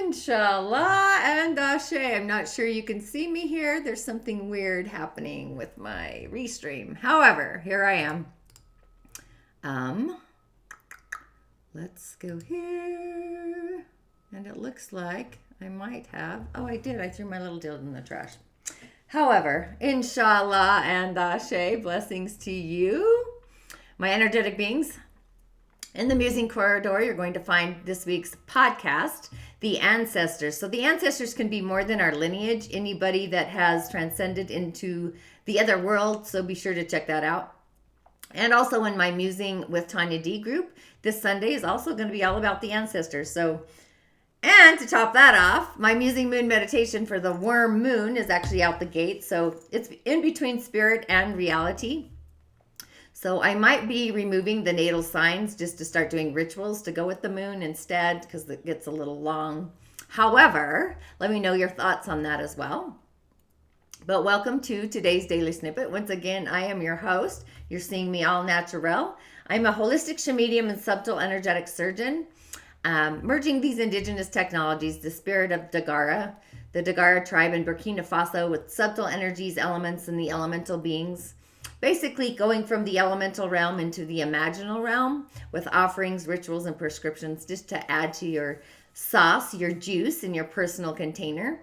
InShalla and Ashe. I'm not sure you can see me here. There's something weird happening with my restream. However, here I am. Let's go here. And it looks like I might have. Oh, I did. I threw my little dildo in the trash. However, InShalla and Ashe, blessings to you, my energetic beings. In the musing corridor, you're going to find this week's podcast, The Ancestors. So the ancestors can be more than our lineage, anybody that has transcended into the other world. So be sure to check that out. And also in my Musing with Tonya D group, this Sunday is also going to be all about the ancestors. And to top that off, my Musing Moon meditation for the worm moon is actually out the gate. So it's in between spirit and reality. So I might be removing the natal signs just to start doing rituals to go with the moon instead, because it gets a little long. However, let me know your thoughts on that as well. But welcome to today's daily snippet. Once again, I am your host. You're seeing me all natural. I'm a holistic Sha'medium and subtle energetic surgeon, merging these indigenous technologies, the spirit of Dagara, the Dagara tribe in Burkina Faso, with subtle energies, elements, and the elemental beings. Basically going from the elemental realm into the imaginal realm with offerings, rituals, and prescriptions just to add to your sauce, your juice in your personal container.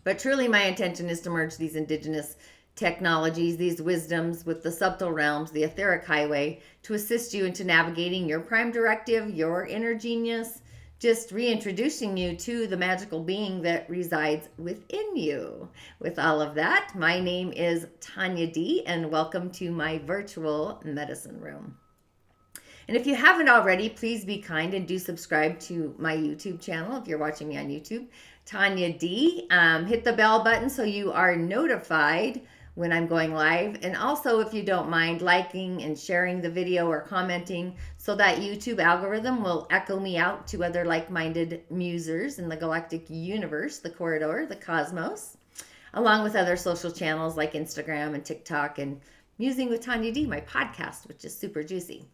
But truly my intention is to merge these indigenous technologies, these wisdoms with the subtle realms, the etheric highway, to assist you into navigating your prime directive, your inner genius, just reintroducing you to the magical being that resides within you. With all of that, my name is Tonya D, and welcome to my virtual medicine room. And if you haven't already, please be kind and do subscribe to my YouTube channel if you're watching me on YouTube, Tonya D. Hit the bell button so you are notified when I'm going live. And also, if you don't mind, liking and sharing the video or commenting so that YouTube algorithm will echo me out to other like-minded musers in the galactic universe, the corridor, the cosmos, along with other social channels like Instagram and TikTok and Musing with Tonya D, my podcast, which is super juicy.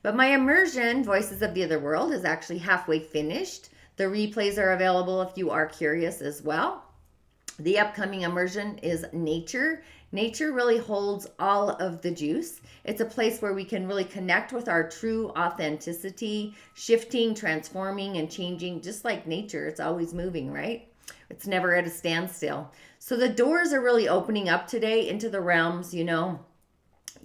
But my Immersion, Voices of the Otherworld, is actually halfway finished. The replays are available if you are curious as well. The upcoming immersion is nature. Nature really holds all of the juice. It's a place where we can really connect with our true authenticity, shifting, transforming, and changing, just like nature. It's always moving, right? It's never at a standstill. So the doors are really opening up today into the realms,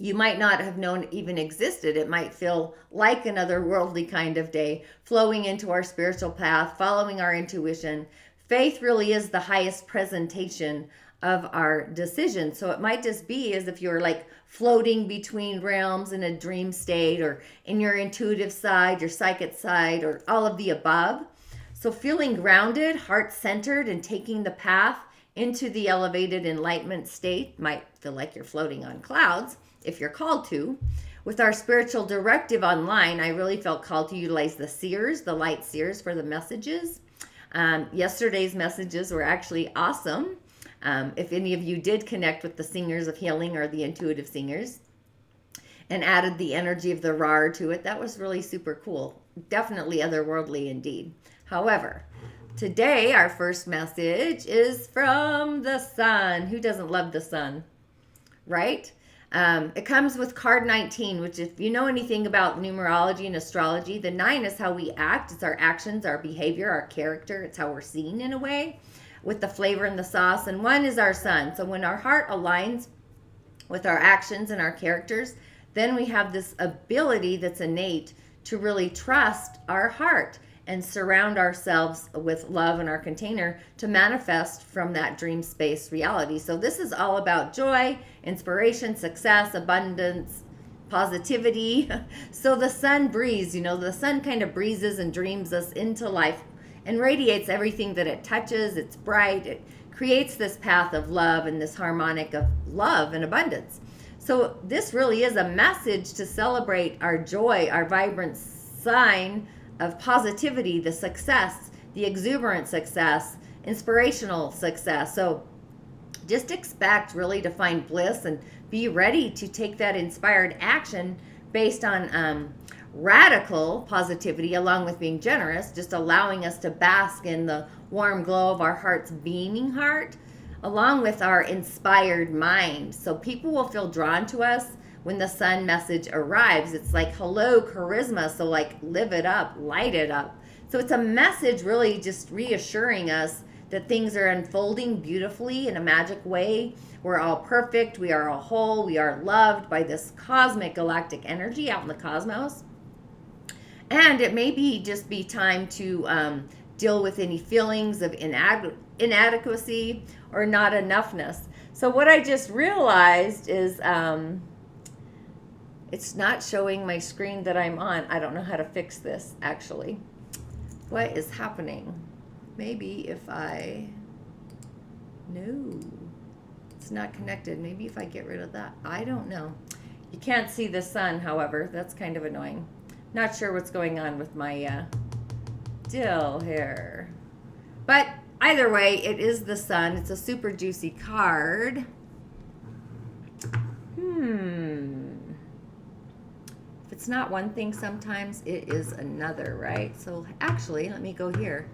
you might not have known even existed. It might feel like another worldly kind of day, flowing into our spiritual path, following our intuition. Faith really is the highest presentation of our decision. So it might just be as if you're like floating between realms in a dream state, or in your intuitive side, your psychic side, or all of the above. So feeling grounded, heart-centered, and taking the path into the elevated enlightenment state might feel like you're floating on clouds if you're called to. With our spiritual directive online, I really felt called to utilize the seers, the light seers, for the messages. Yesterday's messages were actually awesome. If any of you did connect with the singers of healing or the intuitive singers and added the energy of the RAR to it, that was really super cool. Definitely otherworldly indeed. However, today our first message is from the sun. Who doesn't love the sun, right? It comes with card 19, which, if you know anything about numerology and astrology, the 9 is how we act. It's our actions, our behavior, our character. It's how we're seen in a way, with the flavor and the sauce. And 1 is our sun. So when our heart aligns with our actions and our characters, then we have this ability that's innate to really trust our heart and surround ourselves with love in our container to manifest from that dream space reality. So this is all about joy, inspiration, success, abundance, positivity. So the sun breathes, the sun kind of breezes and dreams us into life and radiates everything that it touches. It's bright. It creates this path of love and this harmonic of love and abundance. So this really is a message to celebrate our joy, our vibrant sign of positivity, the success, the exuberant success, inspirational success. So just expect really to find bliss and be ready to take that inspired action based on radical positivity along with being generous, just allowing us to bask in the warm glow of our heart's beaming heart, along with our inspired mind. So people will feel drawn to us when the sun message arrives. It's like, hello, charisma. So like, live it up, light it up. So it's a message really just reassuring us that things are unfolding beautifully in a magic way. We're all perfect. We are all whole. We are loved by this cosmic galactic energy out in the cosmos. And it may be just be time to deal with any feelings of inadequacy or not enoughness. So what I just realized is it's not showing my screen that I'm on. I don't know how to fix this, actually. What is happening? Maybe if no, it's not connected. Maybe if I get rid of that. I don't know. You can't see the sun, however. That's kind of annoying. Not sure what's going on with my dill here. But either way, it is the sun. It's a super juicy card. If it's not one thing, sometimes it is another, right? So actually, let me go here.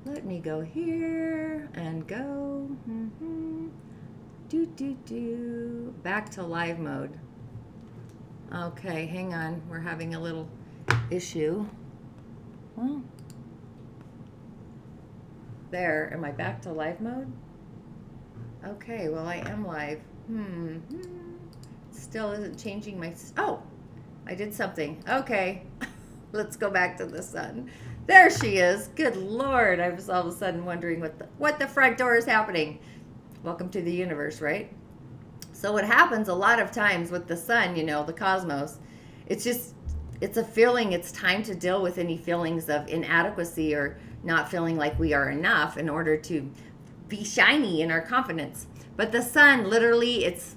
Let me go here and go. Back to live mode. Okay, hang on. We're having a little issue. Well, there. Am I back to live mode? Okay, well, I am live. Still isn't changing my... Oh, I did something. Okay, let's go back to the sun. There she is. Good Lord. I was all of a sudden wondering what the front door is happening. Welcome to the universe, right? So what happens a lot of times with the sun, you know, the cosmos, it's a feeling. It's time to deal with any feelings of inadequacy or not feeling like we are enough in order to be shiny in our confidence. But the sun, literally, it's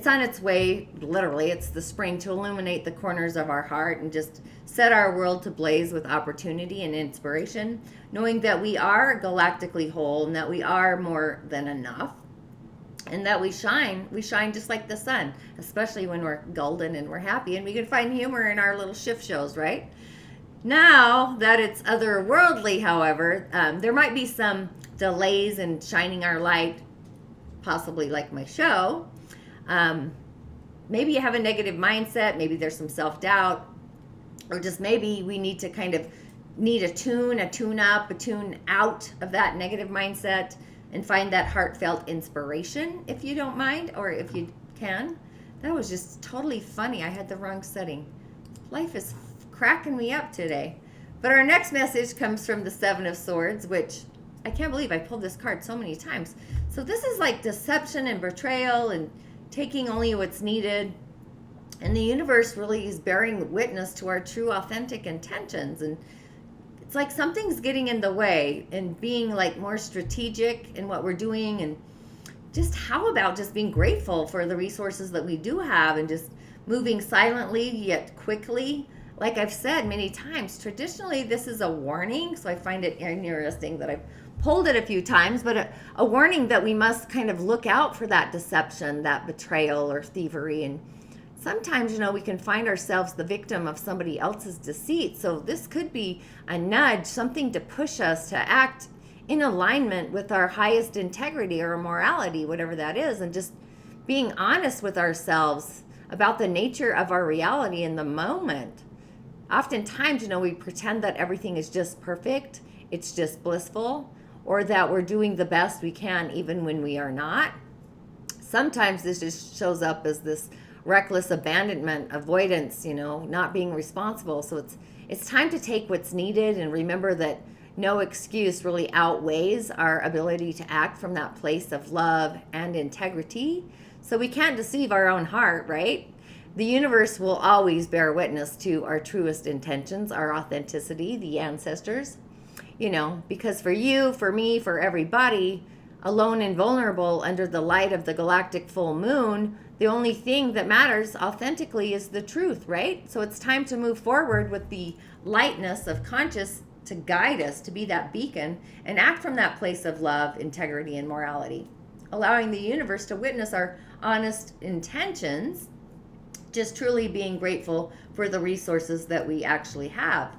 on its way, literally, it's the spring to illuminate the corners of our heart and just set our world to blaze with opportunity and inspiration, knowing that we are galactically whole and that we are more than enough and that we shine just like the sun, especially when we're golden and we're happy, and we can find humor in our little shift shows, right? Now that it's otherworldly, however, there might be some delays in shining our light, possibly like my show. Maybe you have a negative mindset, maybe there's some self-doubt, or just maybe we need to kind of need a tune out of that negative mindset and find that heartfelt inspiration, if you don't mind, or if you can. That was just totally funny. I had the wrong setting. Life is cracking me up today. But our next message comes from the Seven of Swords, which I can't believe I pulled this card so many times. So this is like deception and betrayal and taking only what's needed. And the universe really is bearing witness to our true, authentic intentions. And it's like something's getting in the way and being like more strategic in what we're doing. And just how about just being grateful for the resources that we do have and just moving silently yet quickly. Like I've said many times, traditionally this is a warning. So I find it interesting that I've pulled it a few times, but a warning that we must kind of look out for that deception, that betrayal or thievery. And sometimes, you know, we can find ourselves the victim of somebody else's deceit. So this could be a nudge, something to push us to act in alignment with our highest integrity or morality, whatever that is, and just being honest with ourselves about the nature of our reality in the moment. Oftentimes, you know, we pretend that everything is just perfect, it's just blissful, or that we're doing the best we can even when we are not. Sometimes this just shows up as this reckless abandonment, avoidance, you know, not being responsible. So it's time to take what's needed and remember that no excuse really outweighs our ability to act from that place of love and integrity. So we can't deceive our own heart, right? The universe will always bear witness to our truest intentions, our authenticity, the ancestors, you know, because for you, for me, for everybody, alone and vulnerable under the light of the galactic full moon, the only thing that matters authentically is the truth, right? So it's time to move forward with the lightness of conscious to guide us, to be that beacon and act from that place of love, integrity, and morality, allowing the universe to witness our honest intentions Just truly being grateful for the resources that we actually have.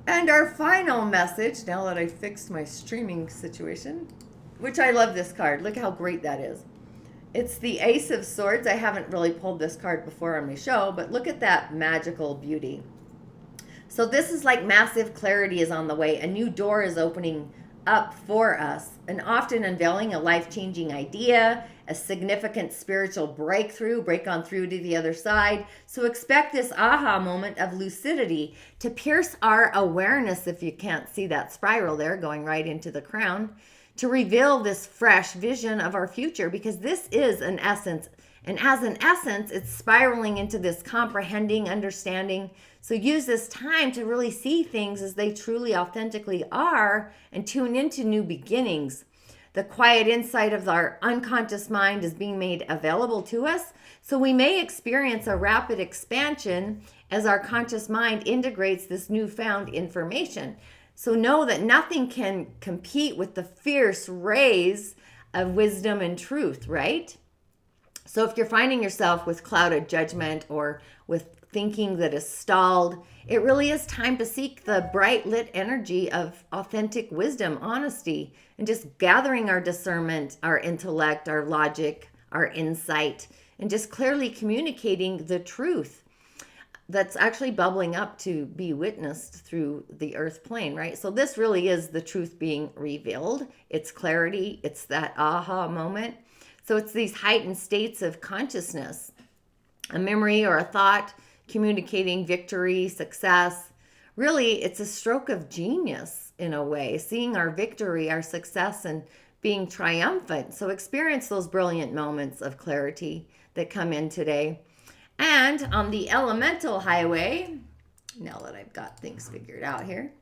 And our final message, now that I fixed my streaming situation, which I love this card. Look how great that is. It's the Ace of Swords. I haven't really pulled this card before on my show, but look at that magical beauty. So this is like massive clarity is on the way. A new door is opening up for us, and often unveiling a life-changing idea, a significant spiritual breakthrough, break on through to the other side. So expect this aha moment of lucidity to pierce our awareness, if you can't see that spiral there going right into the crown, to reveal this fresh vision of our future, because this is an essence. And as an essence, it's spiraling into this comprehending, understanding. So use this time to really see things as they truly, authentically are and tune into new beginnings. The quiet insight of our unconscious mind is being made available to us. So we may experience a rapid expansion as our conscious mind integrates this newfound information. So know that nothing can compete with the fierce rays of wisdom and truth, right? So if you're finding yourself with clouded judgment or with thinking that is stalled, it really is time to seek the bright lit energy of authentic wisdom, honesty, and just gathering our discernment, our intellect, our logic, our insight, and just clearly communicating the truth that's actually bubbling up to be witnessed through the earth plane, right? So this really is the truth being revealed. It's clarity. It's that aha moment. So it's these heightened states of consciousness, a memory or a thought communicating victory, success. Really, it's a stroke of genius in a way, seeing our victory, our success, and being triumphant. So experience those brilliant moments of clarity that come in today. And on the elemental highway, now that I've got things figured out here,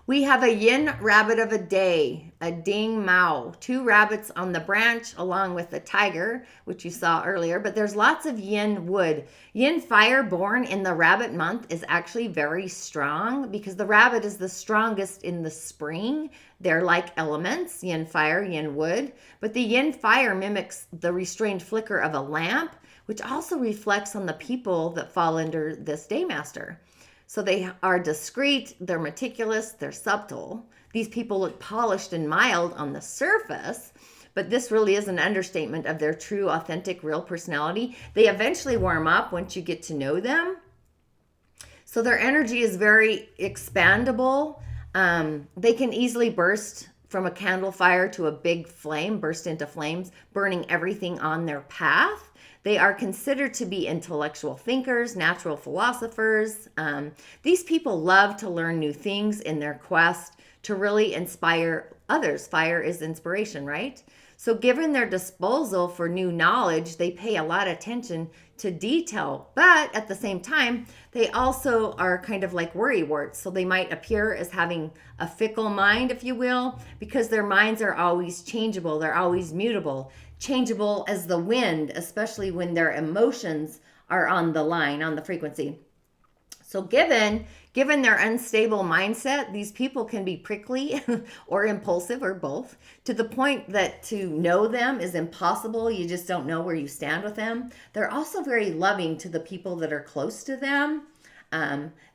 we have a Yin Rabbit of a day, a Ding Mao, 2 rabbits on the branch along with a tiger, which you saw earlier, but there's lots of Yin wood. Yin Fire born in the rabbit month is actually very strong because the rabbit is the strongest in the spring. They're like elements, Yin Fire, Yin wood, but the Yin Fire mimics the restrained flicker of a lamp, which also reflects on the people that fall under this Daymaster. So they are discreet, they're meticulous, they're subtle. These people look polished and mild on the surface, but this really is an understatement of their true, authentic, real personality. They eventually warm up once you get to know them. So their energy is very expandable. They can easily burst from a candle fire to a big flame, burst into flames, burning everything on their path. They are considered to be intellectual thinkers, natural philosophers. These people love to learn new things in their quest to really inspire others. Fire is inspiration, right? So given their disposal for new knowledge, they pay a lot of attention to detail. But at the same time, they also are kind of like worrywarts. So they might appear as having a fickle mind, if you will, because their minds are always changeable. They're always mutable. Changeable as the wind, especially when their emotions are on the line, on the frequency. So given their unstable mindset, these people can be prickly or impulsive or both, to the point that to know them is impossible. You just don't know where you stand with them. They're also very loving to the people that are close to them.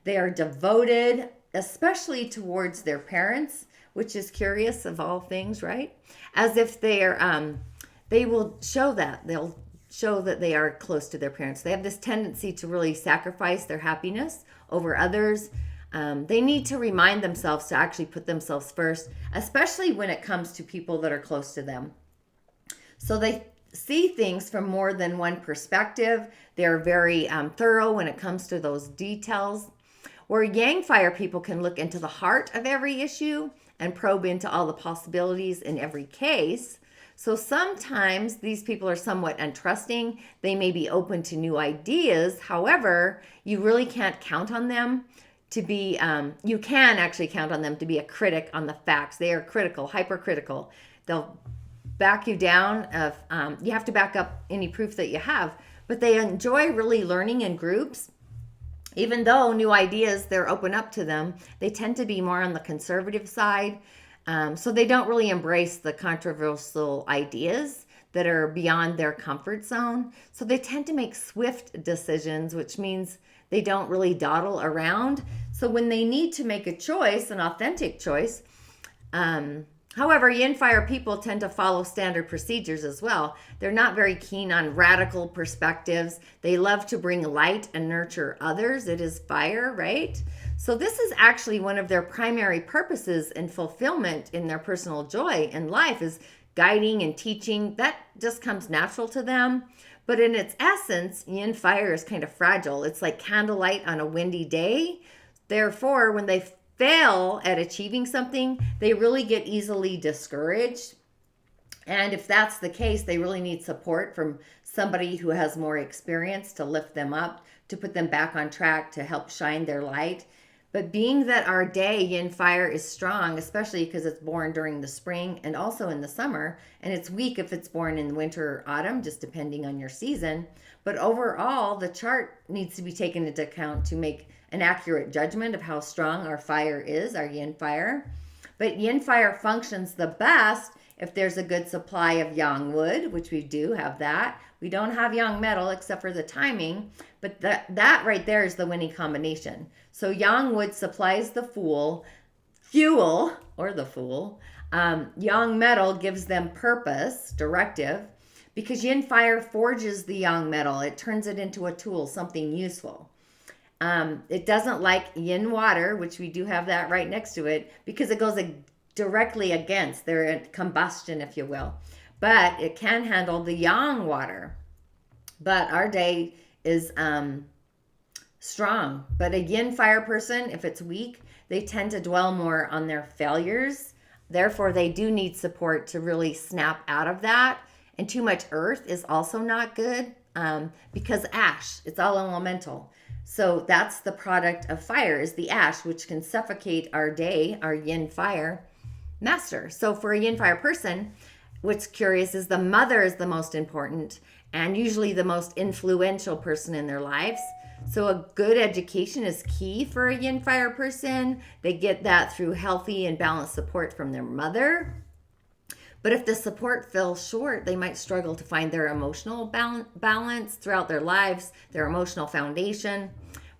They are devoted, especially towards their parents, which is curious of all things, right? As if they will show that. They'll show that they are close to their parents. They have this tendency to really sacrifice their happiness over others. They need to remind themselves to actually put themselves first, especially when it comes to people that are close to them. So they see things from more than one perspective. They're very thorough when it comes to those details. Where Yang Fire people can look into the heart of every issue and probe into all the possibilities in every case. So sometimes these people are somewhat untrusting. They may be open to new ideas. However, you really can't count on them to be, you can actually count on them to be a critic on the facts. They are critical, hypercritical. They'll back you down. You have to back up any proof that you have. But they enjoy really learning in groups. Even though new ideas, they're open up to them, they tend to be more on the conservative side. So they don't really embrace the controversial ideas. that are beyond their comfort zone. So they tend to make swift decisions, which means they don't really dawdle around. So when they need to make a choice, an authentic choice, however, Yin Fire people tend to follow standard procedures as well. They're not very keen on radical perspectives. They love to bring light and nurture others. It is fire, right? So this is actually one of their primary purposes and fulfillment in their personal joy in life, is guiding and teaching. That just comes natural to them. But in its essence, Yin Fire is kind of fragile. It's like candlelight on a windy day. Therefore, when they fail at achieving something, they really get easily discouraged. And if that's the case, they really need support from somebody who has more experience to lift them up, to put them back on track, to help shine their light. But being that our day, Yin Fire, is strong, especially because it's born during the spring and also in the summer, and it's weak if it's born in winter or autumn, just depending on your season. But overall, the chart needs to be taken into account to make an accurate judgment of how strong our fire is, our Yin Fire. But Yin Fire functions the best if there's a good supply of yang wood, which we do have that. We don't have yang metal except for the timing, but that right there is the winning combination. So yang wood supplies the fuel, or the fool. Yang metal gives them purpose, directive, because Yin Fire forges the yang metal. It turns it into a tool, something useful. It doesn't like yin water, which we do have that right next to it, because it goes directly against their combustion, if you will. But it can handle the yang water. But our day is strong. But a Yin Fire person, if it's weak, they tend to dwell more on their failures. Therefore, they do need support to really snap out of that. And too much earth is also not good, because Ashe, it's all elemental. So that's the product of fire, is the Ashe, which can suffocate our day, our Yin Fire master. So for a Yin Fire person, what's curious is the mother is the most important and usually the most influential person in their lives. So a good education is key for a Yin Fire person. They get that through healthy and balanced support from their mother. But if the support falls short, they might struggle to find their emotional balance throughout their lives, their emotional foundation.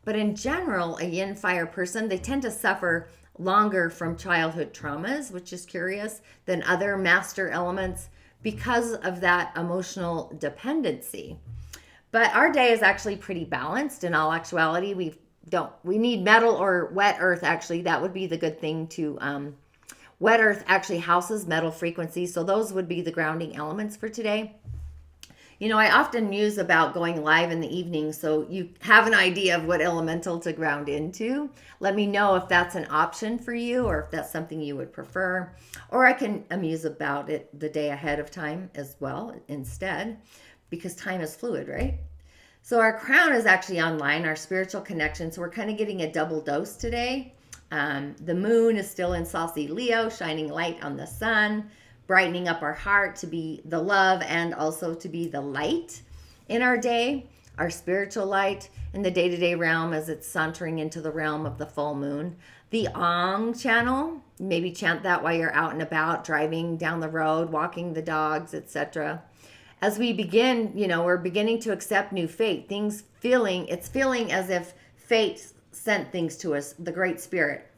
But in general, a Yin Fire person, they tend to suffer longer from childhood traumas, which is curious, than other master elements because of that emotional dependency. But our day is actually pretty balanced in all actuality. We need metal or wet earth, actually. That would be the good thing to... Wet earth actually houses metal frequencies, so those would be the grounding elements for today. You know, I often muse about going live in the evening, so you have an idea of what elemental to ground into. Let me know if that's an option for you or if that's something you would prefer. Or I can amuse about it the day ahead of time as well instead, because time is fluid, right? So our crown is actually online, our spiritual connection, so we're kind of getting a double dose today. The moon is still in saucy Leo, shining light on the sun, brightening up our heart to be the love and also to be the light in our day, our spiritual light in the day-to-day realm as it's sauntering into the realm of the full moon. The Ong channel, maybe chant that while you're out and about, driving down the road, walking the dogs, etc. As we begin, we're beginning to accept new fate. It's feeling as if fate sent things to us, the Great Spirit.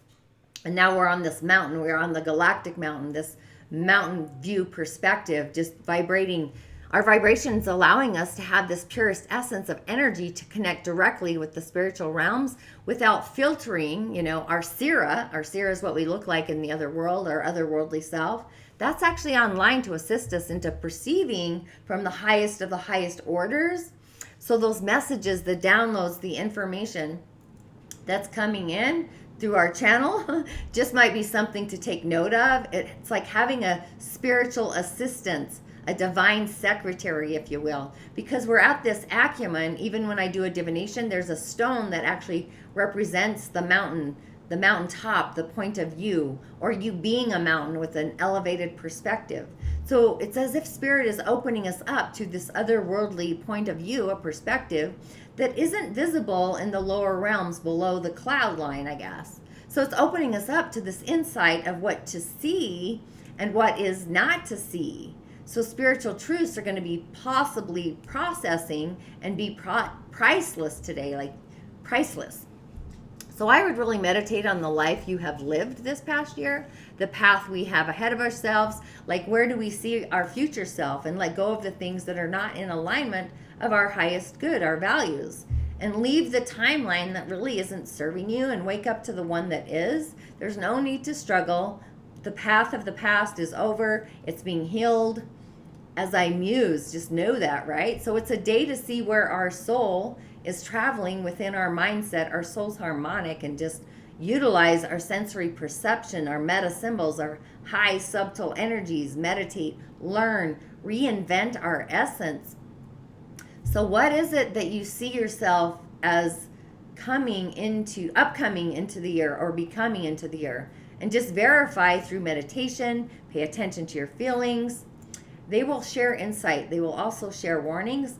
And now we're on this mountain. We're on the galactic mountain, this mountain view perspective, just vibrating. Our vibrations allowing us to have this purest essence of energy to connect directly with the spiritual realms without filtering, our Seer. Our Seer is what we look like in the other world, our otherworldly self. That's actually online to assist us into perceiving from the highest of the highest orders. So those messages, the downloads, the information that's coming in through our channel just might be something to take note of. It's like having a spiritual assistant, a divine secretary, if you will, because we're at this Acumen. Even when I do a divination, there's a stone that actually represents the mountaintop, the point of view, or you being a mountain with an elevated perspective. So it's as if Spirit is opening us up to this otherworldly point of view, a perspective that isn't visible in the lower realms below the cloud line, I guess. So it's opening us up to this insight of what to see and what is not to see. So spiritual truths are going to be possibly processing and be priceless today, like priceless. So I would really meditate on the life you have lived this past year, the path we have ahead of ourselves, like where do we see our future self, and let go of the things that are not in alignment of our highest good, our values, and leave the timeline that really isn't serving you and wake up to the one that is. There's no need to struggle. The path of the past is over. It's being healed. As I muse, just know that, right? So it's a day to see where our soul is traveling within our mindset, our soul's harmonic, and just utilize our sensory perception, our meta symbols, our high subtle energies, meditate, learn, reinvent our essence. So what is it that you see yourself as upcoming into the year or becoming into the year? And just verify through meditation, pay attention to your feelings. They will share insight. They will also share warnings,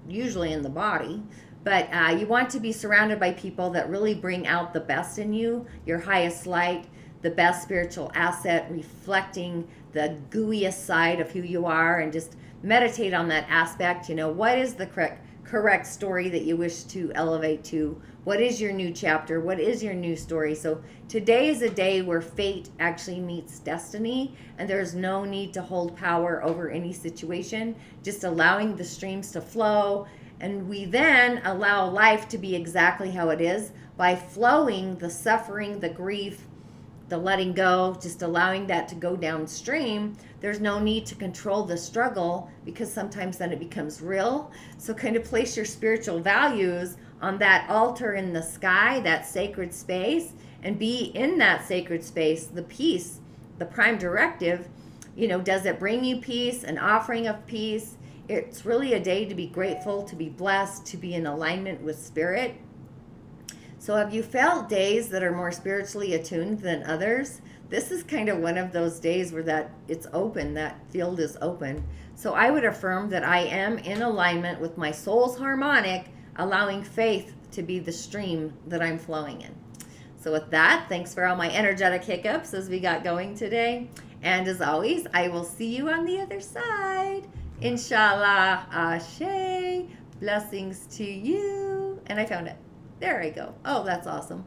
usually in the body. But you want to be surrounded by people that really bring out the best in you, your highest light, the best spiritual asset, reflecting the gooeyest side of who you are, and just meditate on that aspect. What is the correct story that you wish to elevate to? What is your new chapter? What is your new story? So today is a day where fate actually meets destiny, and there's no need to hold power over any situation, just allowing the streams to flow. And we then allow life to be exactly how it is by flowing the suffering, the grief, the letting go, just allowing that to go downstream. There's no need to control the struggle, because sometimes then it becomes real. So kind of place your spiritual values on that altar in the sky, that sacred space, and be in that sacred space, the peace, the prime directive. Does it bring you peace, an offering of peace? It's really a day to be grateful, to be blessed, to be in alignment with spirit. So have you felt days that are more spiritually attuned than others? This is kind of one of those days where it's open, that field is open. So I would affirm that I am in alignment with my soul's harmonic, allowing faith to be the stream that I'm flowing in. So with that, thanks for all my energetic hiccups as we got going today. And as always, I will see you on the other side. InShalla. Ashe. Blessings to you. And I found it. There I go. Oh, that's awesome.